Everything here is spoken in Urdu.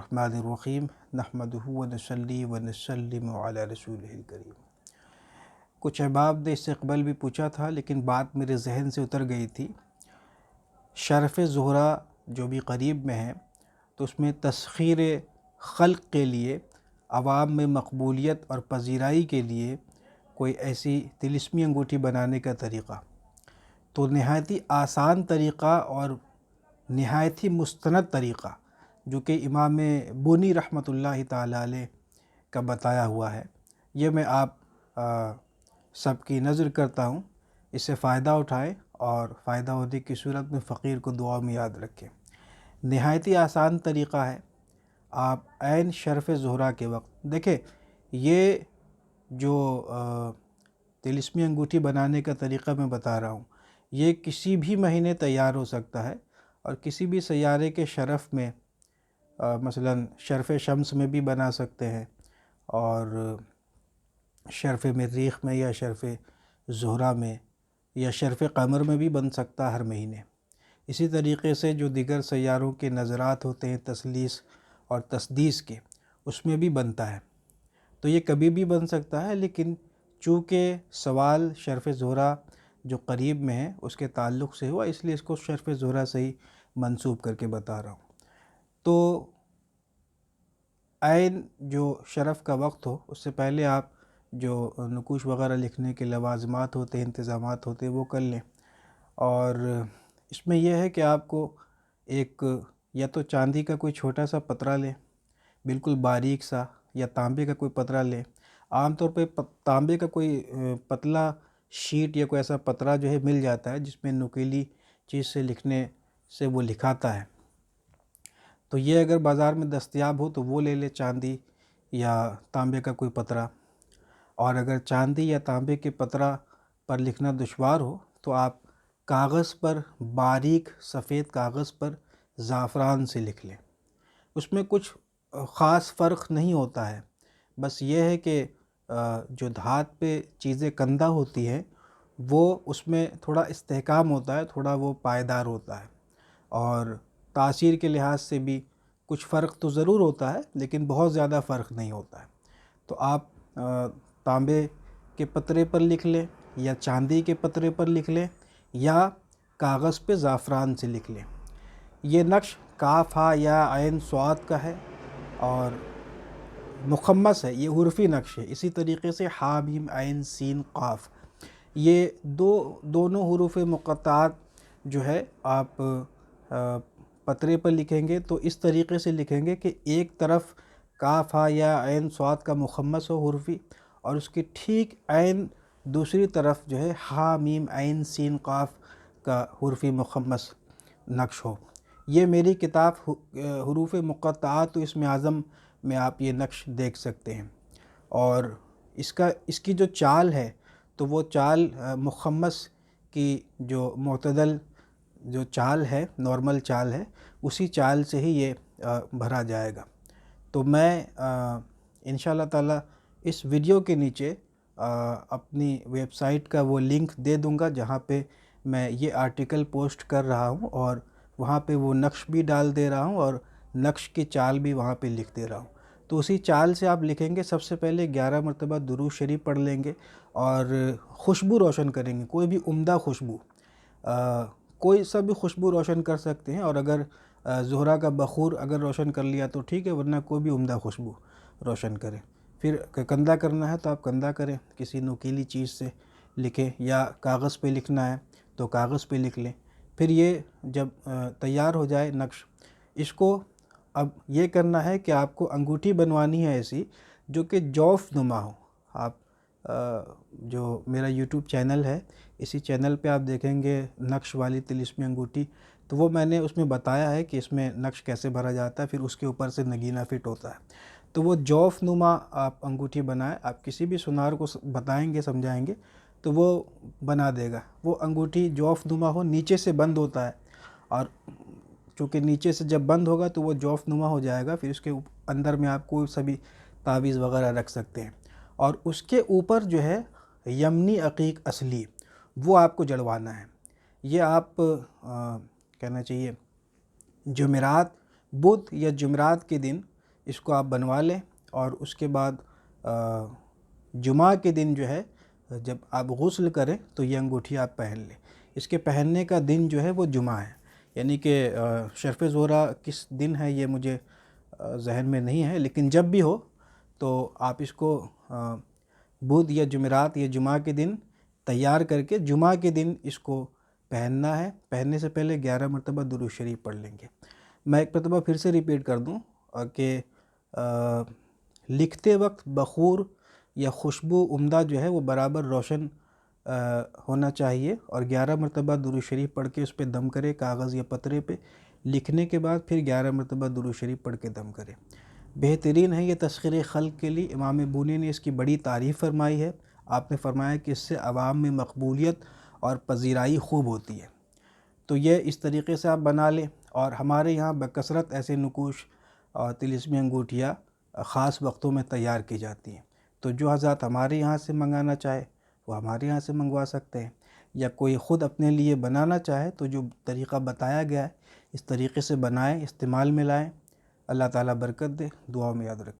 الرحمن الرحیم نحمدہ ونصلی ونسلم علی رسولہ الکریم۔ کچھ احباب نے اس سے قبل بھی پوچھا تھا لیکن بات میرے ذہن سے اتر گئی تھی۔ شرف زہرہ جو بھی قریب میں ہے تو اس میں تسخیر خلق کے لیے، عوام میں مقبولیت اور پذیرائی کے لیے کوئی ایسی طلسمی انگوٹھی بنانے کا طریقہ، تو نہایت ہی آسان طریقہ اور نہایت ہی مستند طریقہ جو کہ امام بونی رحمۃ اللہ تعالی علیہ کا بتایا ہوا ہے، یہ میں آپ سب کی نظر کرتا ہوں، اس سے فائدہ اٹھائیں اور فائدہ ہونے کی صورت میں فقیر کو دعا میں یاد رکھیں۔ نہایت ہی آسان طریقہ ہے۔ آپ عین شرف زہرہ کے وقت دیکھیں، یہ جو طلسمی انگوٹھی بنانے کا طریقہ میں بتا رہا ہوں، یہ کسی بھی مہینے تیار ہو سکتا ہے اور کسی بھی سیارے کے شرف میں، مثلا شرف شمس میں بھی بنا سکتے ہیں اور شرف مریخ میں یا شرف زہرہ میں یا شرف قمر میں بھی بن سکتا ہے ہر مہینے۔ اسی طریقے سے جو دیگر سیاروں کے نظرات ہوتے ہیں تثلیث اور تسدیس کے، اس میں بھی بنتا ہے، تو یہ کبھی بھی بن سکتا ہے، لیکن چونکہ سوال شرف زہرہ جو قریب میں ہے اس کے تعلق سے ہوا، اس لیے اس کو شرف زہرہ سے ہی منسوب کر کے بتا رہا ہوں۔ تو عین جو شرف کا وقت ہو، اس سے پہلے آپ جو نقوش وغیرہ لکھنے کے لوازمات ہوتے ہیں، انتظامات ہوتے ہیں، وہ کر لیں۔ اور اس میں یہ ہے کہ آپ کو ایک یا تو چاندی کا کوئی چھوٹا سا پترہ لیں، بالکل باریک سا، یا تانبے کا کوئی پترہ لیں۔ عام طور پہ تانبے کا کوئی پتلا شیٹ یا کوئی ایسا پترہ جو ہے مل جاتا ہے جس میں نکیلی چیز سے لکھنے سے وہ لکھاتا ہے، تو یہ اگر بازار میں دستیاب ہو تو وہ لے لے، چاندی یا تانبے کا کوئی پترہ۔ اور اگر چاندی یا تانبے کے پترہ پر لکھنا دشوار ہو تو آپ کاغذ پر، باریک سفید کاغذ پر زعفران سے لکھ لیں۔ اس میں کچھ خاص فرق نہیں ہوتا ہے، بس یہ ہے کہ جو دھات پہ چیزیں کندہ ہوتی ہیں وہ اس میں تھوڑا استحکام ہوتا ہے، تھوڑا وہ پائیدار ہوتا ہے، اور تاثیر کے لحاظ سے بھی کچھ فرق تو ضرور ہوتا ہے لیکن بہت زیادہ فرق نہیں ہوتا ہے۔ تو آپ تانبے کے پترے پر لکھ لیں یا چاندی کے پترے پر لکھ لیں یا کاغذ پہ زعفران سے لکھ لیں۔ یہ نقش کاف ہا یا عین صاد کا ہے اور مخمس ہے، یہ حرفی نقش ہے۔ اسی طریقے سے حا میم عین سین قاف، یہ دونوں حروف مقطعات جو ہے آپ پترے پر لکھیں گے تو اس طریقے سے لکھیں گے کہ ایک طرف کاف ہا یا عین صاد کا مخمس ہو حرفی، اور اس کے ٹھیک عین دوسری طرف جو ہے حا میم عین سین قاف کا حرفی مخمس نقش ہو۔ یہ میری کتاب حروف مقطعات اسم اعظم میں آپ یہ نقش دیکھ سکتے ہیں، اور اس کی جو چال ہے تو وہ چال مخمس کی جو معتدل جو چال ہے، نارمل چال ہے، اسی چال سے ہی یہ بھرا جائے گا۔ تو میں انشاءاللہ تعالی اس ویڈیو کے نیچے اپنی ویب سائٹ کا وہ لنک دے دوں گا جہاں پہ میں یہ آرٹیکل پوسٹ کر رہا ہوں، اور وہاں پہ وہ نقش بھی ڈال دے رہا ہوں اور نقش کی چال بھی وہاں پہ لکھ دے رہا ہوں۔ تو اسی چال سے آپ لکھیں گے، سب سے پہلے 11 مرتبہ درود شریف پڑھ لیں گے اور خوشبو روشن کریں گے، کوئی بھی عمدہ خوشبو، کوئی سا بھی خوشبو روشن کر سکتے ہیں، اور اگر زہرہ کا بخور اگر روشن کر لیا تو ٹھیک ہے، ورنہ کوئی بھی عمدہ خوشبو روشن کریں۔ پھر کندہ کرنا ہے تو آپ کندہ کریں، کسی نوکیلی چیز سے لکھیں، یا کاغذ پہ لکھنا ہے تو کاغذ پہ لکھ لیں۔ پھر یہ جب تیار ہو جائے نقش، اس کو اب یہ کرنا ہے کہ آپ کو انگوٹھی بنوانی ہے ایسی جو کہ جوف نما ہو۔ آپ جو میرا یوٹیوب چینل ہے، اسی چینل پہ آپ دیکھیں گے نقش والی طلسمی انگوٹھی، تو وہ میں نے اس میں بتایا ہے کہ اس میں نقش کیسے بھرا جاتا ہے، پھر اس کے اوپر سے نگینہ فٹ ہوتا ہے۔ تو وہ جوف نما آپ انگوٹھی بنائیں، آپ کسی بھی سنار کو بتائیں گے، سمجھائیں گے تو وہ بنا دے گا۔ وہ انگوٹھی جوف نما ہو، نیچے سے بند ہوتا ہے، اور چونکہ نیچے سے جب بند ہوگا تو وہ جوف نما ہو جائے گا، پھر اس کے اندر میں آپ کوئی سبھی تعویذ وغیرہ رکھ سکتے ہیں، اور اس کے اوپر جو ہے یمنی عقیق اصلی وہ آپ کو جڑوانا ہے۔ یہ آپ کہنا چاہیے جمعرات، بدھ یا جمعرات کے دن اس کو آپ بنوا لیں اور اس کے بعد جمعہ کے دن جو ہے جب آپ غسل کریں تو یہ انگوٹھی آپ پہن لیں۔ اس کے پہننے کا دن جو ہے وہ جمعہ ہے، یعنی کہ شرف زہرہ کس دن ہے یہ مجھے ذہن میں نہیں ہے، لیکن جب بھی ہو تو آپ اس کو بدھ یا جمعرات یا جمعہ کے دن تیار کر کے جمعہ کے دن اس کو پہننا ہے۔ پہننے سے پہلے 11 مرتبہ درود شریف پڑھ لیں گے۔ میں ایک مرتبہ پھر سے ریپیٹ کر دوں کہ لکھتے وقت بخور یا خوشبو عمدہ جو ہے وہ برابر روشن ہونا چاہیے، اور 11 مرتبہ درود شریف پڑھ کے اس پہ دم کرے کاغذ یا پترے پہ۔ لکھنے کے بعد پھر 11 مرتبہ درود شریف پڑھ کے دم کرے۔ بہترین ہے یہ تسخیر خلق کے لیے۔ امام بونی نے اس کی بڑی تعریف فرمائی ہے۔ آپ نے فرمایا کہ اس سے عوام میں مقبولیت اور پذیرائی خوب ہوتی ہے۔ تو یہ اس طریقے سے آپ بنا لیں، اور ہمارے یہاں بکثرت ایسے نقوش اور طلسمی انگوٹھیاں خاص وقتوں میں تیار کی جاتی ہیں۔ تو جو حضرات ہمارے یہاں سے منگانا چاہے وہ ہمارے یہاں سے منگوا سکتے ہیں، یا کوئی خود اپنے لیے بنانا چاہے تو جو طریقہ بتایا گیا ہے اس طریقے سے بنائیں، استعمال میں لائیں۔ اللہ تعالیٰ برکت دے، دعاؤں میں یاد رکھیں۔